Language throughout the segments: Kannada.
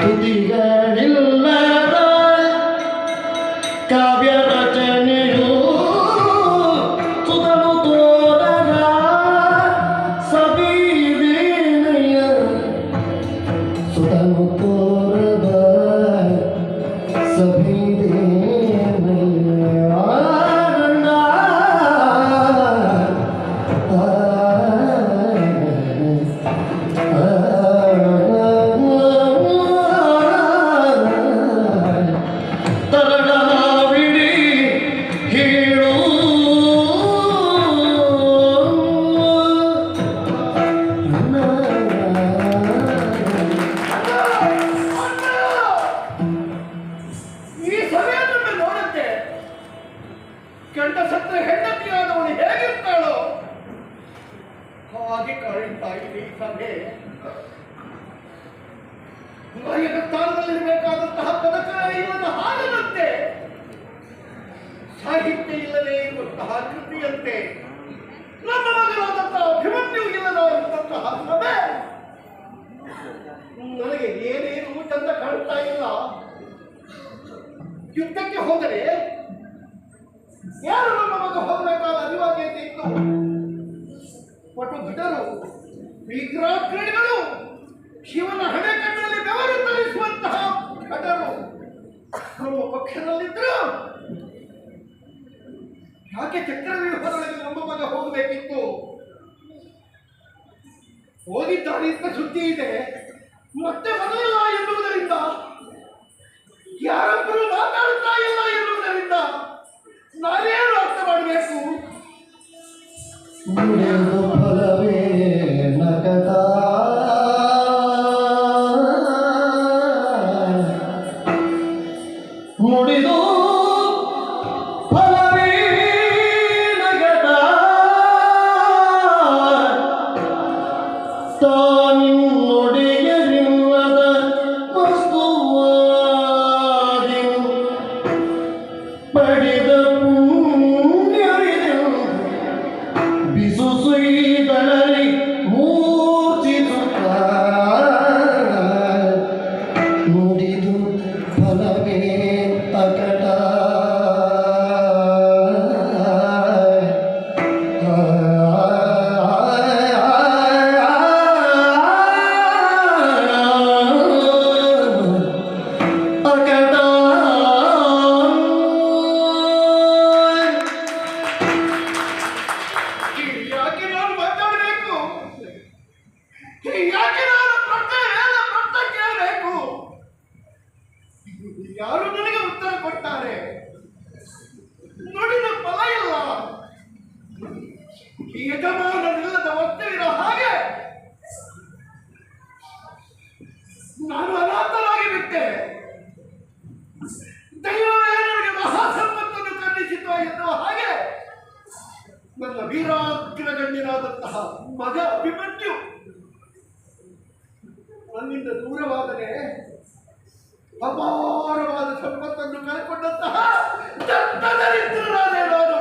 ತುದಿಗಳಿಲ್ಲದ ಕಾವ್ಯ ರಚನೆಯು ಸುಧನು ತೋರದ ಸಬೀದೀನೆಯ ಸುಧನು ತೋರದ ಗಂಡ ಸತ್ತ ಹೆಂಡತಿಯಾದವಳು ಹೇಗಿರ್ತಾಳೋ ಹಾಗೆ ಕಾಣ್ತಾ ಇದೆ ಈ ಸಭೆ. ನಾಯಕ ಸ್ಥಾನದಲ್ಲಿರಬೇಕಾದಂತಹ ಪದಕ ಇಲ್ಲದ ಹಾಲದಂತೆ, ಸಾಹಿತ್ಯ ಇಲ್ಲದೆ ಇರುವಂತಹ ಕೃತಿಯಂತೆ, ನಮ್ಮ ಮಗನಾದಂತಹ ಅಭಿಮನ್ಯು ಇಲ್ಲದ ಇರುವಂತಹ ಸಭೆ ನನಗೆ ಏನೇನು ಚಂದ ಕಾಣ್ತಾ ಇಲ್ಲ. ಯುದ್ಧಕ್ಕೆ ಹೋದರೆ ಯಾರು ನಮ್ಮ ಮಗ ಹೋಗಬೇಕಾದ ಅನಿವಾರ್ಯತೆ ಇತ್ತು. ಪಟು ಭಟರು, ವಿಗ್ರಹಗಳು, ಶಿವನ ಹಣೆ ಕಣ್ಣಲ್ಲಿ ಬೆವರು ತರಿಸುವಂತಹ ಭಟರು ನಮ್ಮ ಪಕ್ಷದಲ್ಲಿದ್ದರು. ಯಾಕೆ ಚಕ್ರವ್ಯೂಹದೊಳಗೆ ನಮ್ಮ ಮಗ ಹೋಗಬೇಕಿತ್ತು? ಹೋಗಿದ್ದಾನೆ ಅಂತ ಸುದ್ದಿ ಇದೆ, ಮತ್ತೆ ಬರಲಿಲ್ಲ ಎನ್ನುವುದರಿಂದ, ಯಾರೊಬ್ಬರು ಮಾತಾಡುತ್ತಾ ಇಲ್ಲ ಎನ್ನುವುದರಿಂದ ನಾನೇನು ಅರ್ಥ ಮಾಡಬೇಕು? ಫಲವೇ ನಗದ ನುಡಿದು ಫಲವೇ ನಗದ ತಾನಿನ್ನೊಡೆಯರಿಲ್ಲದ ವಸ್ತುವಾದಿ ಪಡೆದ ಬಿಸುಸುಯಿದಳಲಿ ಮೂರ್ಛಿಸುತ್ತ ನುಡಿದು ಫಲವೇ ಅಕಟ ಯಾರು ನನಗೆ ಉತ್ತರ ಕೊಟ್ಟಾರೆ? ನುಡಿದ ಫಲ ಇಲ್ಲ. ಈ ಯಜಮಾನನಿಲ್ಲದ ವಸ್ತುವಿನ ಹಾಗೆ ನಾನು ಅನಾಥನಾಗಿ ಬಿಟ್ಟೆ. ದೈವವೇ ನನಗೆ ಮಹಾ ಸಂಪತ್ತನ್ನು ಖಂಡಿಸಿತು ಎನ್ನುವ ಹಾಗೆ ನನ್ನ ವೀರಾಗ್ರಗಣ್ಯನಾದಂತಹ ಮಗ ಅಭಿಮನ್ಯು ನನ್ನಿಂದ ದೂರವಾದರೆ ಅಪಾರವಾದ ಸಂಪತ್ತನ್ನು ಕಳ್ಕೊಂಡಂತಹ ದರಿದ್ರನಾದೆ ನಾನು.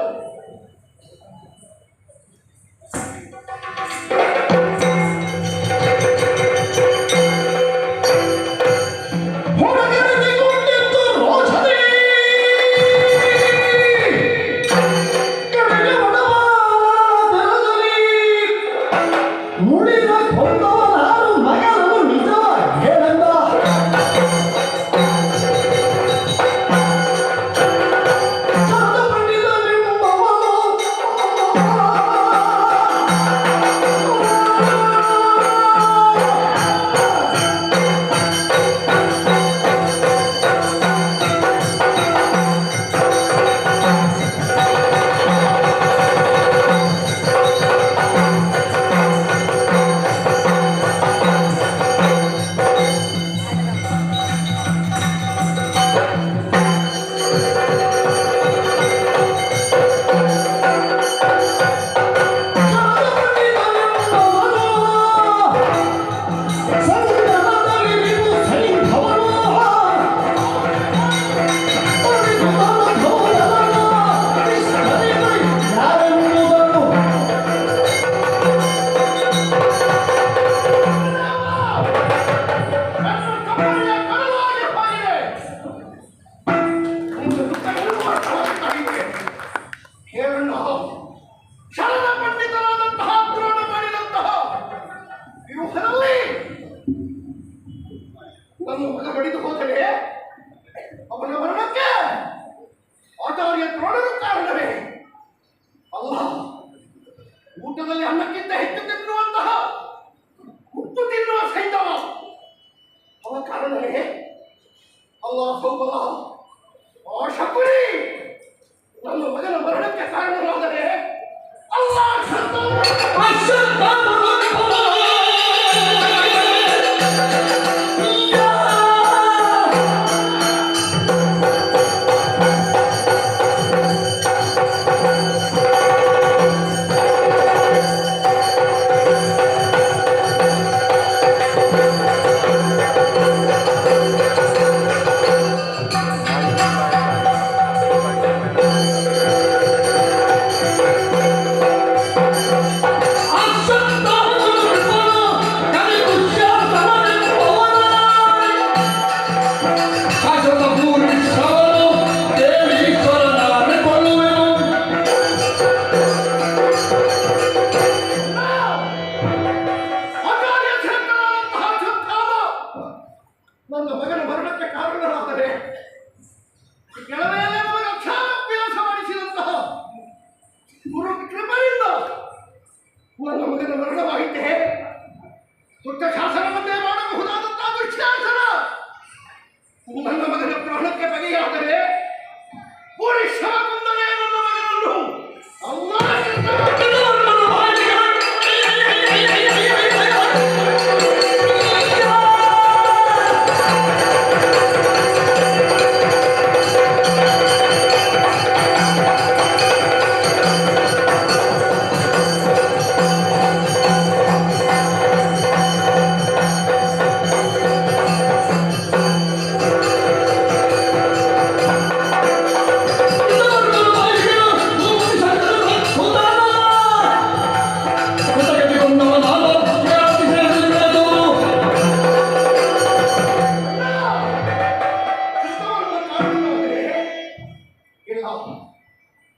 ಮಗ ನನ್ನ ಮಗ ಬಡಿದು ಹೋದರೆ ಅವನ ಮರಣಕ್ಕೆ ಆಚಾರ್ಯ ದ್ರೋಣರು ಕಾರಣವೇ ಅಲ್ಲ. ಊಟದಲ್ಲಿ ಅನ್ನಕ್ಕಿಂತ ಹೆಚ್ಚು ತಿನ್ನುವಂತಹ ಉಪ್ಪು ತಿನ್ನುವ ಸೈತವ ಅವ ಕಾರಣವೇ ಅಲ್ಲ. ಸೌಬಲ ಆ ಶಕುನಿ ನನ್ನ ಮಗನ ಮರಣಕ್ಕೆ ಕಾರಣರಾದರೆ ಅಲ್ಲ. ನನ್ನ ಮಗನ ಮರಣಕ್ಕೆ ಕಾರಣರಾದರೆ ಕೆಲವೆಲ್ಲ ನಮಗೆ ಅಕ್ಷಾಭ್ಯಾಸ ಮಾಡಿಸಿದಂತಹ ಗುರು ಕೃಪೆಯಿಂದ ನನ್ನ ಮಗನ ಮರಣವಾಯಿತೆ. ದೊಡ್ಡ ಶಾಸನವನ್ನೇ ಮಾಡಬಹುದಾದಂತಹ ದುಶ್ಯಾಸನ ನನ್ನ ಮಗನ ಪ್ರಾಣಕ್ಕೆ ಬಗೆಯಾದರೆ ಪೂರಿ ಶವಕುಂದನೇ ನನ್ನ ಮಗನನ್ನು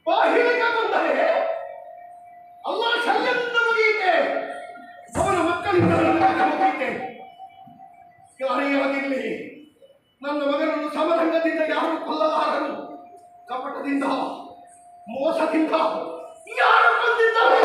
ಬಾಹಿಳಿಕ ಕೊಂದರೆ ಅಲ್ಲ ಶಲ್ಯದಿಂದ ಮುಗಿಯಿತೆ. ಅವನ ಮಕ್ಕಳಿಂದ ಮುಗಿಯಿತೆ. ಯಾರಿಗಾಗಿರಲಿ ನನ್ನ ಮಗನನ್ನು ಸಮರಂಗದಿಂದ ಯಾರು ಕೊಲ್ಲಲಾರರು. ಕಪಟದಿಂದ ಮೋಸದಿಂದ ಯಾರು ಕೊಂದಿದ್ದಾರೆ?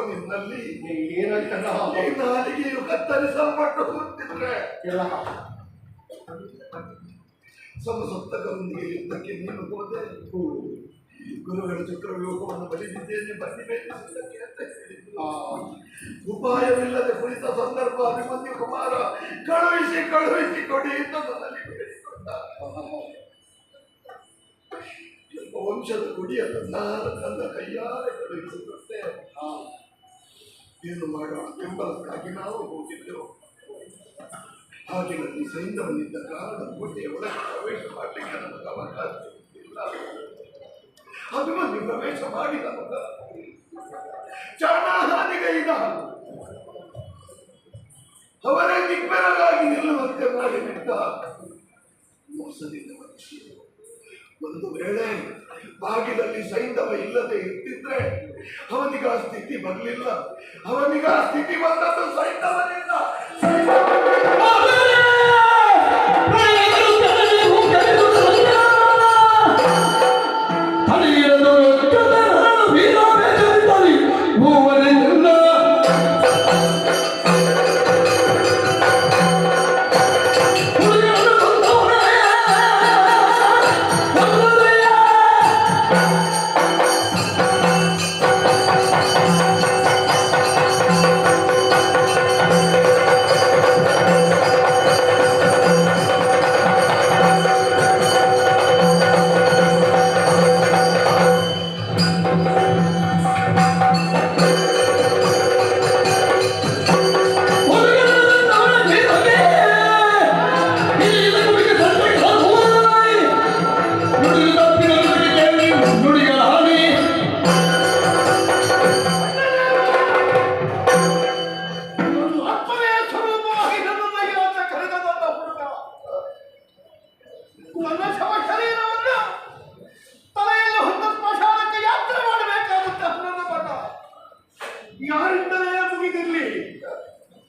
ನಿನ್ನಲ್ಲಿ ಏನಾಯ್ತಲ್ಲ ನಾಲಿಗೆಯು ಕತ್ತರಿಸಲ್ಪಟ್ಟು ಕೂತಿದ್ರೆ ಸಮಸಪ್ತಕರೊಂದಿಗೆ ಯುದ್ಧಕ್ಕೆ ನೀನು ಹೋದೆ. ಗುರುಗಳ ಚಕ್ರವ್ಯೂಹವನ್ನು ಬಲಿದಿದ್ದೇನೆ ಬಲಿಬೇಕಿದ್ದಕ್ಕೆ ಅಂತ ಹೇಳಿದ್ರು. ಉಪಾಯವಿಲ್ಲದೆ ಕುಳಿತ ಸಂದರ್ಭ ಅಭಿಮನ್ಯು ಕುಮಾರ ಕಳುಹಿಸಿ ಕಳುಹಿಸಿ ಕೊಡಿ ಅಂತ ನನ್ನಲ್ಲಿ ಬೇಡಿಕೊಂಡ. ವಂಶದ ಗುಡಿಯನ್ನು ನಾನು ನನ್ನ ಕೈಯಾರೆ ಕಳುಹಿಸಿಕೊಟ್ಟೆ. ಏನು ಮಾಡೋಣ ಬೆಂಬಲಕ್ಕಾಗಿ ನಾವು ಹೋಗಿದ್ದೆವು. ಹಾಗೆನಲ್ಲಿ ಸೈನ್ಯವನ್ನಿದ್ದ ಕಾರಣ ಕೋಟೆಯ ಒಳಗೆ ಪ್ರವೇಶ ಮಾಡಲಿಕ್ಕೆ ನಮಗೆ ಅವಕಾಶ ಇಲ್ಲ. ಅಭಿಮನ್ಯು ಪ್ರವೇಶ ಮಾಡಿದ ಮಗ ಚಾಣಹಾನಿಗೈದ ಅವರೇ ದಿಗ್ಬೆರಗಾಗಿ ನಿಲ್ಲುವಂತೆ ಮಾಡಿ ಬಿಟ್ಟ. ಮೋಸದಿಂದ ಮನುಷ್ಯ ಒಂದು ವೇಳೆ ಬಾಗಿಲಲ್ಲಿ ಸೈಂಧವ ಇಲ್ಲದೆ ಇರ್ತಿದ್ರೆ ಅವನಿಗ ಸ್ಥಿತಿ ಬರಲಿಲ್ಲ. ಅವನಿಗ ಸ್ಥಿತಿ ಬಂದದ್ದು ಸೈಂಧವನಿಂದ.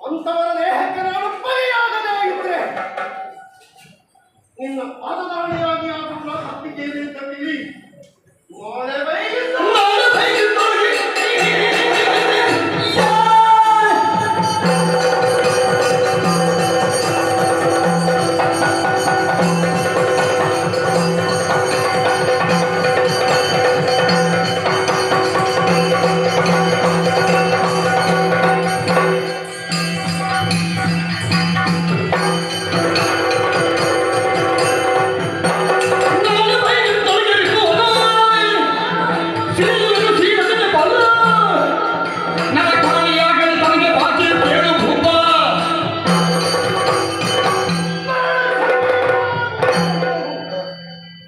ಅಂತವರ ದೇಹಕ್ಕೆ ನಾನು ಬಲಿಯಾಗದೇ ಇದ್ರೆ ನಿನ್ನ ಪಾದಧಾರಣೆಯಾಗಿ ಆದರೂ ನಾನು ಹತ್ತಿದ್ದೇನೆ ಅಂತ ತಿಳಿ. ನಾಳೆ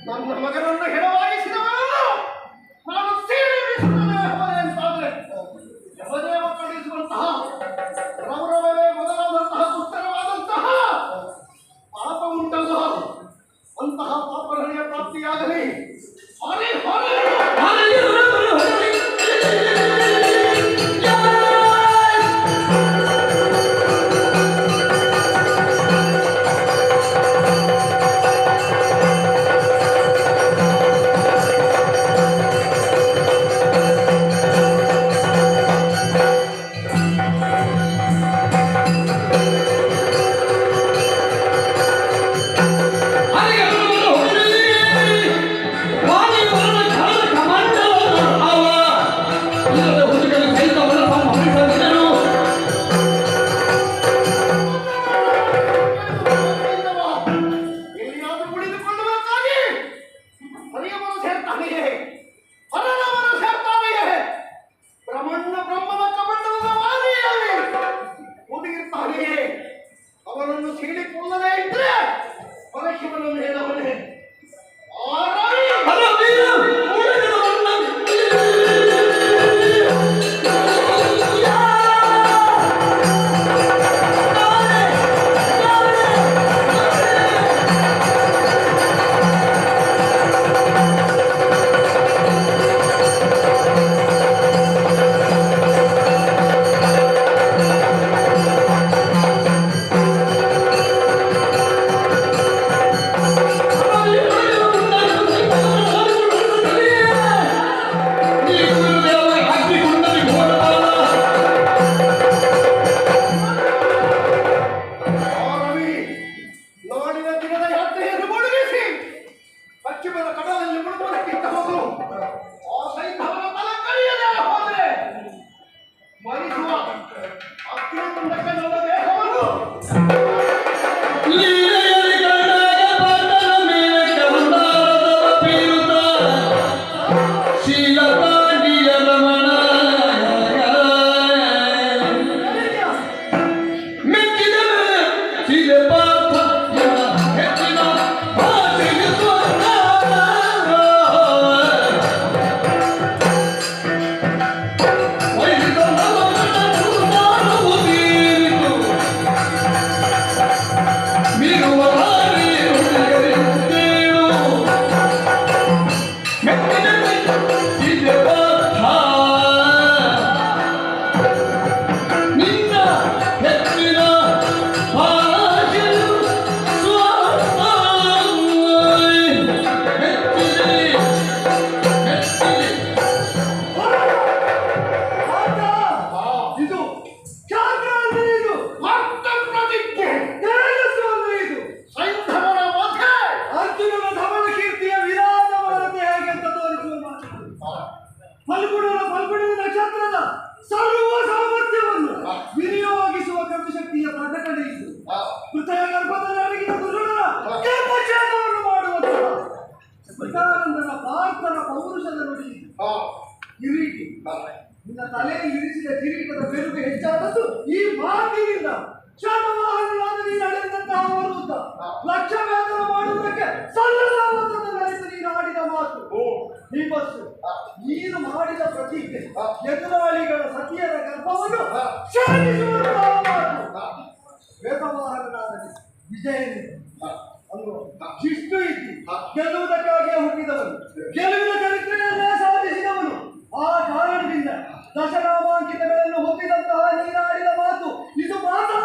ನನ್ನ ಮಗನನ್ನು ಹೆಣವಾಗಿಸಿದವನನ್ನು ನಾನು ಸೀಳಿಸುತ್ತೇನೆ ಅಂತಾದ್ರೆ ಯಮದೇವ ಕಳಿಸುವಂತಹ ರೌರವವೇ ಮೊದಲಾದಂತಹ ದುಸ್ತರವಾದಂತಹ ಪಾಪ ಉಂಟಲ್ಲ, ಅಂತಹ ಪಾಪರಣಿಯ ಪ್ರಾಪ್ತಿಯಾಗಲಿ. ಹೊರೆ ಹೊರೆ ಅವನನ್ನು ಸೀಳಿಕೊಳ್ಳದೇ ಇದ್ರೆ ಪರಶಿವನನ್ನು ಹೇಳವನೇ ಪಶ್ಚಿಮದ ಕಡಲಲ್ಲಿ ಮುಳುಗುವುದಕ್ಕಿಂತ ಮೊದಲು ಆ ಸೈನ್ಯವರ ತಲೆ ಕಳೆಯದೆ ಹೋದರೆ ಮರಿಸುವ ಅತ್ಯುನ್ನತ ನನ್ನ ದೇಹವನ್ನು ಫಲ್ಗುಣದ ನಕ್ಷತ್ರದ ಸರ್ವ ಸಾಮರ್ಥ್ಯವನ್ನು ವಿನಿಯೋಗಿಸುವ ಕರ್ತಶಕ್ತಿಯ ಪ್ರಕಟಣೆ ಇದು. ಹೃದಯ ಗರ್ಭದಲ್ಲಿ ಅಡಗಿದ ದುರುಳನ ಕೆಂಪುಚೇತವನ್ನು ಮಾಡುವಂತಹ ಕೃತಾನಂದನ ಪಾರ್ಥನ ಪೌರುಷದ ನುಡಿ ಕಿರೀಟಿ. ನಿನ್ನ ತಲೆಯಲ್ಲಿ ಇರಿಸಿದ ಕಿರೀಟದ ಬೆರುಕು ಹೆಚ್ಚಾದದ್ದು ಈ ಮಾತಿನಿಂದ. ಶಾತವಾಹನನಾದ ನೀನು ಅಳೆದಂತಹ ವರುದ್ಧ ಲಕ್ಷ ವೇತನ ಮಾಡುವುದಕ್ಕೆ ಸಲ್ಲದ ನಡೆಸಿ ನೀನು ಆಡಿದ ಮಾತು ಈ ಬಸ್ಸು ನೀನು ಮಾಡಿದ ಪ್ರತಿಜ್ಞೆ ಎದುರಾಳಿಗಳ ಸತಿಯರ ಗರ್ಭವನ್ನು ಶಾಂತಿಸುವಂತಹ ಮಾತು ವೇತವಾಹನನಾದ ವಿಜಯನಿಂದ ಅಂದು ಶಿಷ್ಟು ಇದ್ದು ಗೆಲ್ಲುವುದಕ್ಕಾಗಿಯೇ ಹುಟ್ಟಿದವನು, ಗೆಲುವಿನ ಚರಿತ್ರೆಯನ್ನೇ ಸಾಧಿಸಿದವನು. ಆ ಕಾರಣದಿಂದ ದಶನಾಮಾಂಕಿತಗಳನ್ನು ಹೊಂದಿದಂತಹ ನೀನಾಡಿದ ಮಾತು ಇದು ಮಾತ್ರ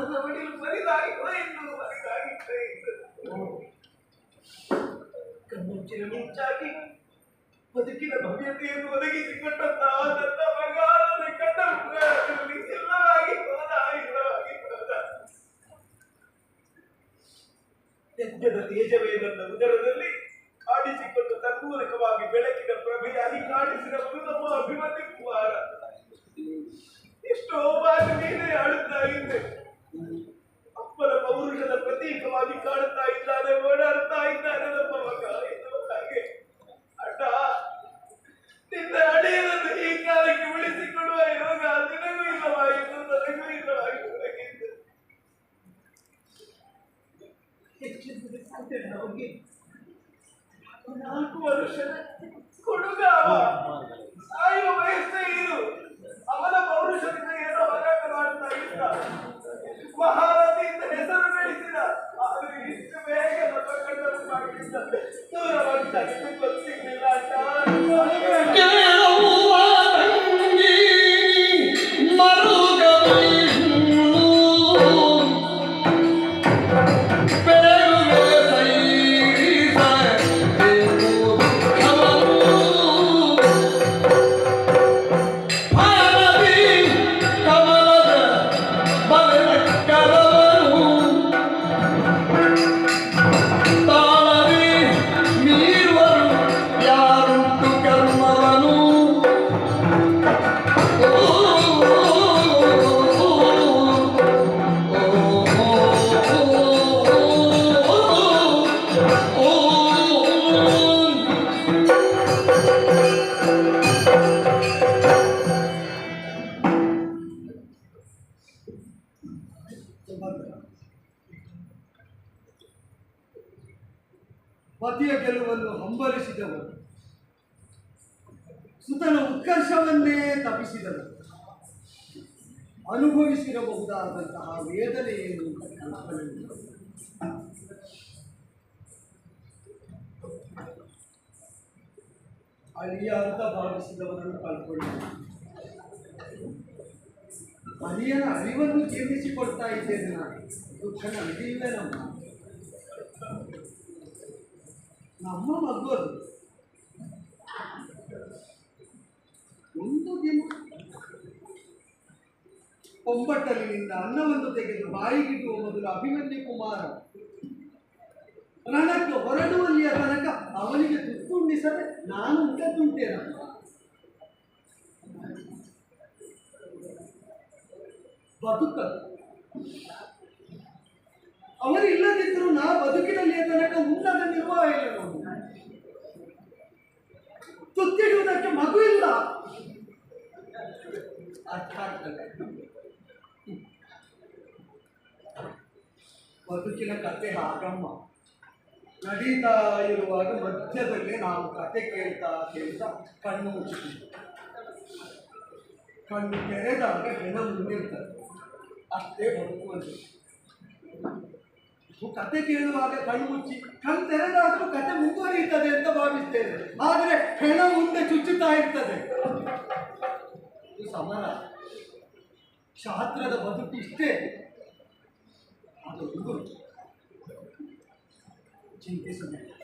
ನನ್ನ ಮಡಿಲು ಬರಿದಾಗಿ ಹೋಯಿತು, ಬರಿದಾಗಿ ಹೋಯಿತು. ಕಣ್ಣುಚ್ಚಿನ ಮಿಂಚಾಗಿ ಬದುಕಿನ ಭವ್ಯತೆಯನ್ನು ಒದಗಿಸಿಕೊಟ್ಟಂತಹ ನನ್ನ ಮಗ ನನ್ನ ಕಣ್ಣಲ್ಲಿ ಇಲ್ಲವಾಗಿ ಹೋದ, ಇಲ್ಲವಾಗಿ ಹೋದ. ಯಜ್ಞದ ತೇಜವೇ ನನ್ನ ಉದರದಲ್ಲಿ ಕಾಣಿಸಿಕೊಂಡು ತನ್ಮೂಲಕವಾಗಿ ಬೆಳಕಿನ ಪ್ರಭೆಯಾಗಿ ಕಾಣಿಸಿದವರು ನಮ್ಮ ಅಭಿಮನ್ಯು ಕುಮಾರ. ಎಷ್ಟೋ ಬಾರಿ ನೀನೇ ಆಡುತ್ತಾ ಇದ್ದೆ. ಅಪ್ಪನ ಪೌರುಷದ ಪ್ರತೀಕವಾಗಿ ಕಾಡುತ್ತಾ ಇದ್ದಾನೆ, ಓಡಾಡುತ್ತಾ ಇದ್ದಾನೆ ನಮ್ಮ ಮಗ. ಹಾಗೆ ಅಡ್ಡ ನಿನ್ನ ಅಡಿಯನ್ನು ಈ ಕಾಲಕ್ಕೆ ಉಳಿಸಿಕೊಡುವ ಯೋಗ ನಿನಗೂ ಇಲ್ಲವಾಯಿತು, ನನಗೂ ಇಲ್ಲವಾಯಿತು. ನಮಗೆ 4 ವರ್ಷದ ಹುಡುಗ ಸಾಯುವ ವಯಸ್ಸೇ ಇದು. ಅವನ ಪೌರುಷದಿಂದ ಏನೋ ಹೋರಾಟ ಮಾಡ್ತಾ ಇದ್ದ, ಮಹಾರಥಿಯಿಂದ ಹೆಸರು ಗಳಿಸಿದ. ಆದರೆ ಇಷ್ಟು ಬೇಗ ನಮ್ಮ ಕಣ್ಣನ್ನು ಮಾಡಿದ್ದ ದೂರವಾಗಿ ಗೊತ್ತಿರಲಿಲ್ಲ ಅಂತ. ಪತಿಯ ಗೆಲುವನ್ನು ಹಂಬಲಿಸಿದವರು, ಸುತನ ಉತ್ಕರ್ಷವನ್ನೇ ತಪ್ಪಿಸಿದವರು ಅನುಭವಿಸಿರಬಹುದಾದಂತಹ ವೇದನೆಯನ್ನು ಕಲ್ಪನೆ ಅಳಿಯ ಅಂತ ಭಾವಿಸಿದವರನ್ನು ಕಳ್ಕೊಂಡು ಅಳಿಯನ ಅರಿವನ್ನು ಜೀರ್ಣಿಸಿಕೊಳ್ತಾ ಇದ್ದೇನೆ ನಾನು. ದುಃಖ ನನಗೆ ಇವೆ. ನಮ್ಮ ಮಗು ಒಂದು ದಿನ ಒಂಬಟ್ಟಲಿನಿಂದ ಅನ್ನವನ್ನು ತೆಗೆದು ಬಾಯಿಗಿಡುವ ಮೊದಲು ಅಭಿಮನ್ಯು ಕುಮಾರ ರಣಕ್ಕೆ ಹೊರಡುವಲ್ಲಿಯ ತನಕ ಅವನಿಗೆ ತುತ್ತುಂಡಿಸದೆ ನಾನು ಊಟದುಂಟೇನ. ಬದುಕದು ಅವರು ಇಲ್ಲದಿದ್ದರೂ ನಾ ಬದುಕಿನಲ್ಲಿಯ ತನಕ ಉನ್ನತ ನಿರ್ವಾಹ ಇಲ್ಲ. ನಾವು ತುತ್ತಿಡುವುದಕ್ಕೆ ಮಗು ಇಲ್ಲ. ಅರ್ಥ ಆಗ್ತದೆ. ಬದುಕಿನ ಕತೆ ಹಾಗಮ್ಮ. ನಡೀತಾ ಇರುವಾಗ ಮಧ್ಯದಲ್ಲಿ ನಾವು ಕತೆ ಕೇಳ್ತಾ ಕಣ್ಣು ಮುಚ್ಚಿದ್ವಿ. ಕಣ್ಣು ತೆರೆದಾಗ ಹೆಣ ಮುಂದಿರ್ತದೆ. ಅಷ್ಟೇ ಬದುಕುವಂತೆ. ಕತೆ ಕೇಳುವಾಗ ಕಣ್ಣು ಮುಚ್ಚಿ ಕಣ್ಣು ತೆರೆದಾದರೂ ಕತೆ ಮುಂದುವರಿಯುತ್ತದೆ ಅಂತ ಭಾವಿಸ್ತೇನೆ. ಆದರೆ ಹೆಣ ಮುಂದೆ ಚುಚ್ಚುತ್ತಾ ಇರ್ತದೆ. ಇದು ಸಮರ. ಶಾಸ್ತ್ರದ ಬದುಕು ಇಷ್ಟೇ. ಅದು ಚಿಂತಿಸಬೇಕು.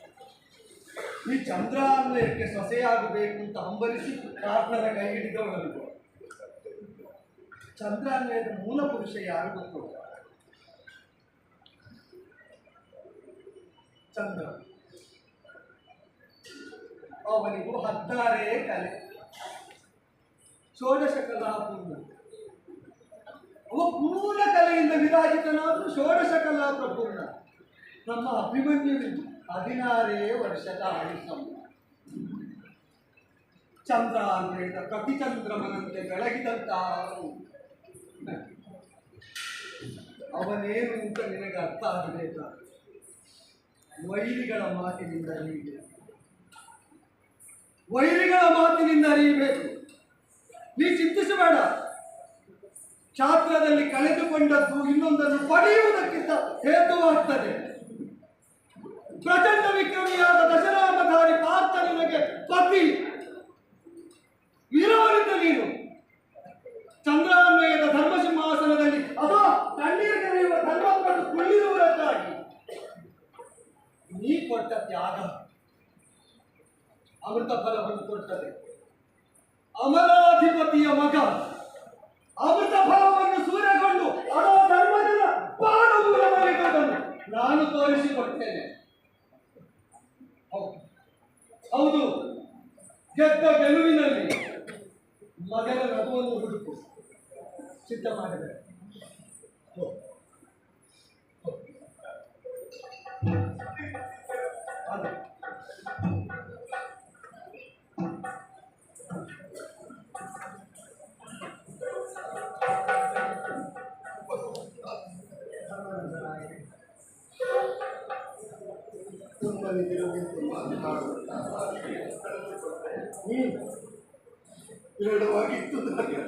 ಈ ಚಂದ್ರಾನ್ವಯಕ್ಕೆ ಸೊಸೆಯಾಗಬೇಕು ಅಂತ ಹಂಬಲಿಸಿ ಕಾರಣರ ಕೈ ಹಿಡಿದವರನ್ನು ಚಂದ್ರಾನ್ವಯದ ಮೂಲ ಪುರುಷ ಯಾರು ಗೊತ್ತು? ಚಂದ್ರ. ಅವನಿಗೂ 16 ಕಲೆ, ಷೋಡಶ ಕಲಾಪೂರ್ಣ. ಅವ ಪೂರ್ಣ ಕಲೆಯಿಂದ ವಿರಾಜಿತನಾದರೂ ಷೋಡಶ ಕಲಾಪೂರ್ಣ. ನಮ್ಮ ಅಭಿಮನ್ಯುವಿಗೆ 16 ವರ್ಷದ ಆಯುಷ್ಯ. ಚಂದ್ರ ಅಂದ್ರೆ ಪ್ರತಿ ಚಂದ್ರಮನಂತೆ ಬೆಳಗಿದಂತಹ ಅವನೇನು ಅಂತ ನಿನಗೆ ಅರ್ಥ ಆಗಬೇಕಾ? ವೈರಿಗಳ ಮಾತಿನಿಂದ ಅರಿಯಬೇಕು. ವೈರಿಗಳ ಮಾತಿನಿಂದ ಅರಿಯಬೇಕು. ನೀ ಚಿಂತಿಸಬೇಡ. ಕ್ಷಾತ್ರದಲ್ಲಿ ಕಳೆದುಕೊಂಡದ್ದು ಇನ್ನೊಂದನ್ನು ಪಡೆಯುವುದಕ್ಕಿಂತ ಹೇತುವಾಗ್ತದೆ. ಪ್ರಚಂಡ ವಿಕ್ರಮಿಯಾದ ದಶನಾಮಧಾರಿ ಪಾರ್ಥ ನಿನಗೆ ಪತಿ. ವೀರವನಿದ್ದ ನೀನು ಚಂದ್ರಾನ್ವಯದ ಧರ್ಮಸಿಂಹಾಸನದಲ್ಲಿ ಅಥವಾ ಕಣ್ಣೀರು ಕರೆಯುವ ಧರ್ಮವನ್ನು ಕುಳ್ಳಿರುವುದಕ್ಕಾಗಿ ನೀ ಕೊಟ್ಟ ತ್ಯಾಗ ಅಮೃತ ಫಲವನ್ನು ಕೊಡ್ತದೆ. ಅಮರಾಧಿಪತಿಯ ಮಗ ಅಮೃತ ಫಲವನ್ನು ಸೂರೆಗೊಂಡು ಅದೋ ಧರ್ಮದ ಪಾದಮೂಲವಾಗಿರುವುದನ್ನು ನಾನು ತೋರಿಸಿಕೊಡ್ತೇನೆ. ಹೌದು, ಗೆದ್ದ ಗೆಲುವಿನಲ್ಲಿ ಮಗನ ನಗುವನ್ನು ಹುಡುಕು ಸಿದ್ಧ ಮಾಡಿದೆ. ಅದೇ ಬೇಡವಾಗಿತ್ತು ನನಗೆ.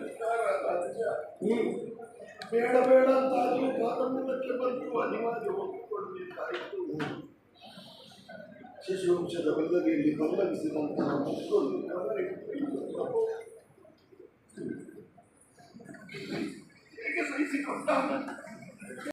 ಬೇಡ ಬೇಡ ಅಂತಾದ್ರೂ ಕಾದಂಬರಕ್ಕೆ ಬಂದು ಅನಿವಾರ್ಯ ಒಪ್ಪಿಕೊಳ್ಳಬೇಕಾಯಿತು. ಶಶಿವಂಶದ ಬಲ್ಲಗೆಯಲ್ಲಿ ಪಲ್ಲವಿಸಿದಂತಹ ಮಕ್ಕಳು ಹೇಗೆ ಸಹಿಸಿಕೊಂಡ